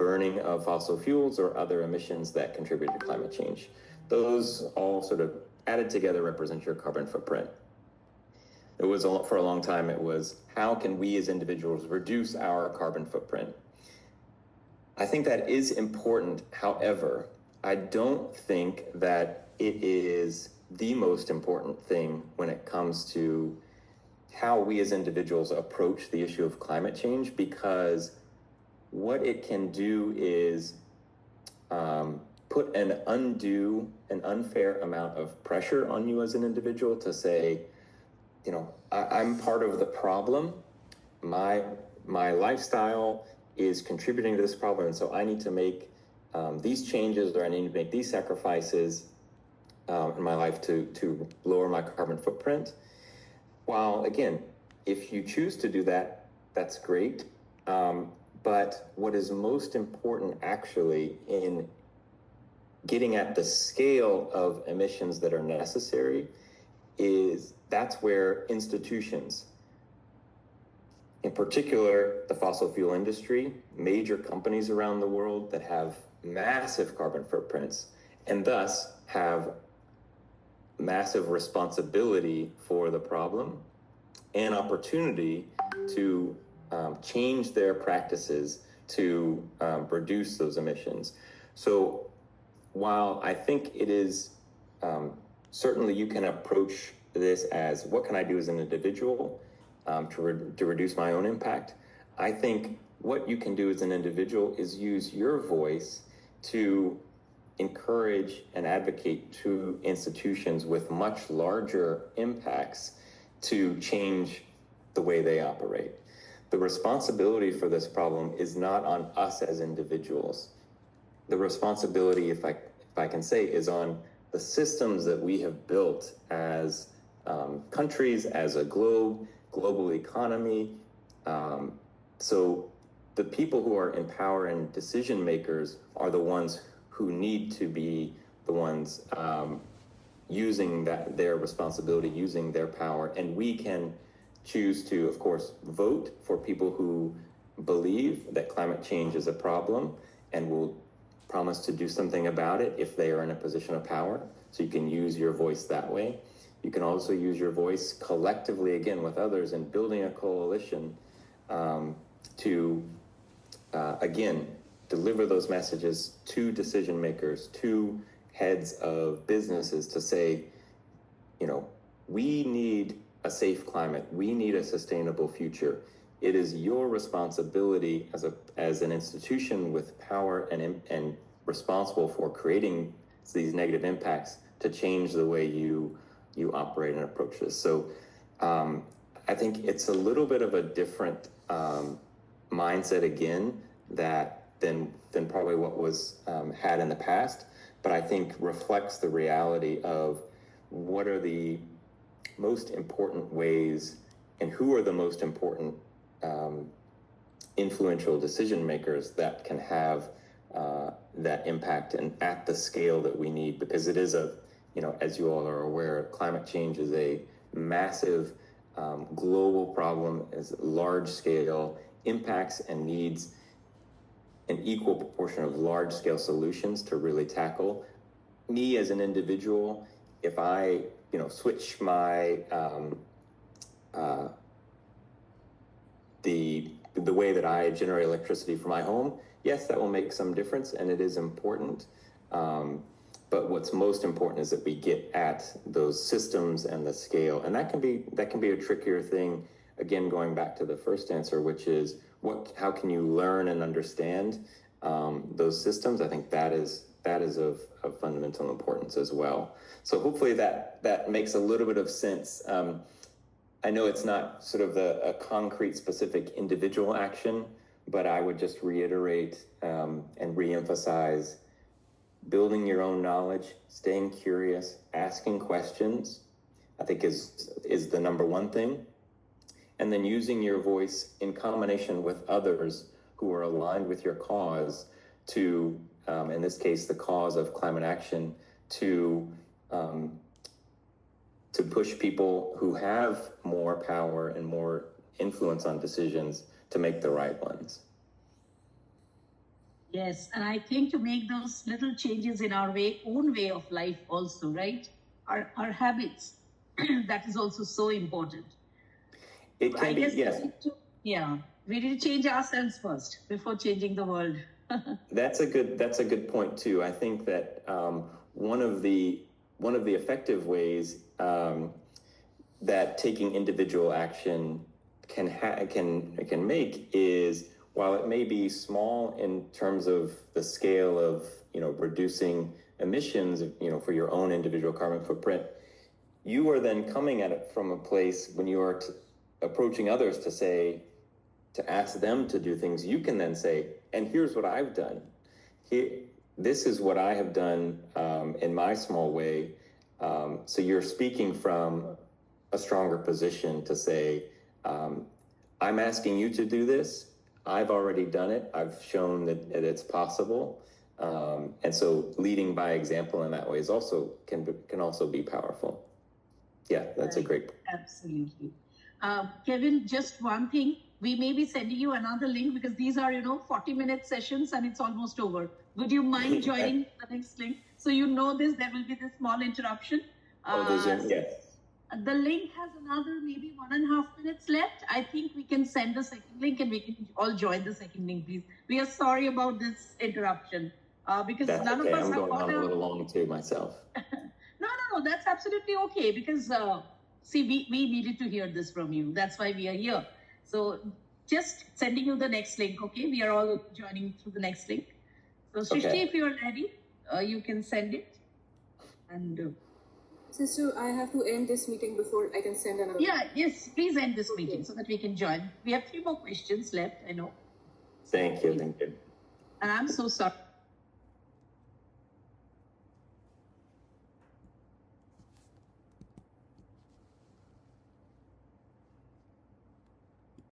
burning of fossil fuels or other emissions that contribute to climate change. Those all sort of added together represent your carbon footprint. It was, for a long time, it was, how can we as individuals reduce our carbon footprint? I think that is important. However, I don't think that it is the most important thing when it comes to how we as individuals approach the issue of climate change, because what it can do is put an unfair amount of pressure on you as an individual to say, you know, I'm part of the problem. My lifestyle is contributing to this problem, and so I need to make these changes, or I need to make these sacrifices in my life to lower my carbon footprint. While, again, if you choose to do that, that's great. But what is most important actually in getting at the scale of emissions that are necessary is that's where institutions, in particular the fossil fuel industry, major companies around the world that have massive carbon footprints and thus have massive responsibility for the problem and opportunity to change their practices to reduce those emissions. So while I think it is certainly you can approach this as what can I do as an individual to reduce my own impact, I think what you can do as an individual is use your voice to encourage and advocate to institutions with much larger impacts to change the way they operate. The responsibility for this problem is not on us as individuals. The responsibility, if I can say, is on the systems that we have built as countries, as a global economy. So the people who are in power and decision makers are the ones who need to be the ones using their responsibility, using their power. And we can choose to, of course, vote for people who believe that climate change is a problem and will promise to do something about it if they are in a position of power. So you can use your voice that way. You can also use your voice collectively, again, with others, and building a coalition to, again, deliver those messages to decision makers, to heads of businesses to say, you know, we need a safe climate. We need a sustainable future. It is your responsibility as an institution with power and responsible for creating these negative impacts to change the way you operate and approach this. So I think it's a little bit of a different mindset again than probably what was had in the past, but I think reflects the reality of what are the most important ways and who are the most important influential decision makers that can have that impact and at the scale that we need, because it is as you all are aware, climate change is a massive global problem, is large scale, impacts and needs an equal proportion of large scale solutions to really tackle. Me as an individual, if I switch my the way that I generate electricity for my home, yes, that will make some difference, and it is important. But what's most important is that we get at those systems and the scale, and that can be a trickier thing. Again, going back to the first answer, which is how can you learn and understand those systems? I think that is of fundamental importance as well. So hopefully that makes a little bit of sense. I know it's not sort of a concrete, specific individual action, but I would just reiterate and reemphasize building your own knowledge, staying curious, asking questions, I think is the number one thing. And then using your voice in combination with others who are aligned with your cause to, in this case, the cause of climate action, to push people who have more power and more influence on decisions to make the right ones. Yes, and I think to make those little changes in our own way of life also, right? Our habits, that is also so important. It can be, yes. We need to change ourselves first before changing the world. That's a good point too. I think that one of the effective ways that taking individual action can make is, while it may be small in terms of the scale of reducing emissions for your own individual carbon footprint, you are then coming at it from a place when you are approaching others to ask them to do things. You can then say, and here's what I've done. This is what I have done in my small way. So you're speaking from a stronger position to say, I'm asking you to do this. I've already done it. I've shown that it's possible. And so leading by example in that way is also can also be powerful. Yeah, that's a great point. Absolutely. Kevin, just one thing. We may be sending you another link because these are, 40-minute sessions and it's almost over. Would you mind joining the next link? So there will be this small interruption. Yes. The link has another maybe 1.5 minutes left. I think we can send the second link and we can all join the second link, please. We are sorry about this interruption because that's none okay. of us I'm have going on a little long too myself. No, that's absolutely okay because we needed to hear this from you. That's why we are here. So just sending you the next link, okay? We are all joining through the next link. So Srishti, if you are ready, you can send it. And Sister, I have to end this meeting before I can send another. Yes, please end this meeting so that we can join. We have 3 more questions left, I know. Thank you. And I'm so sorry.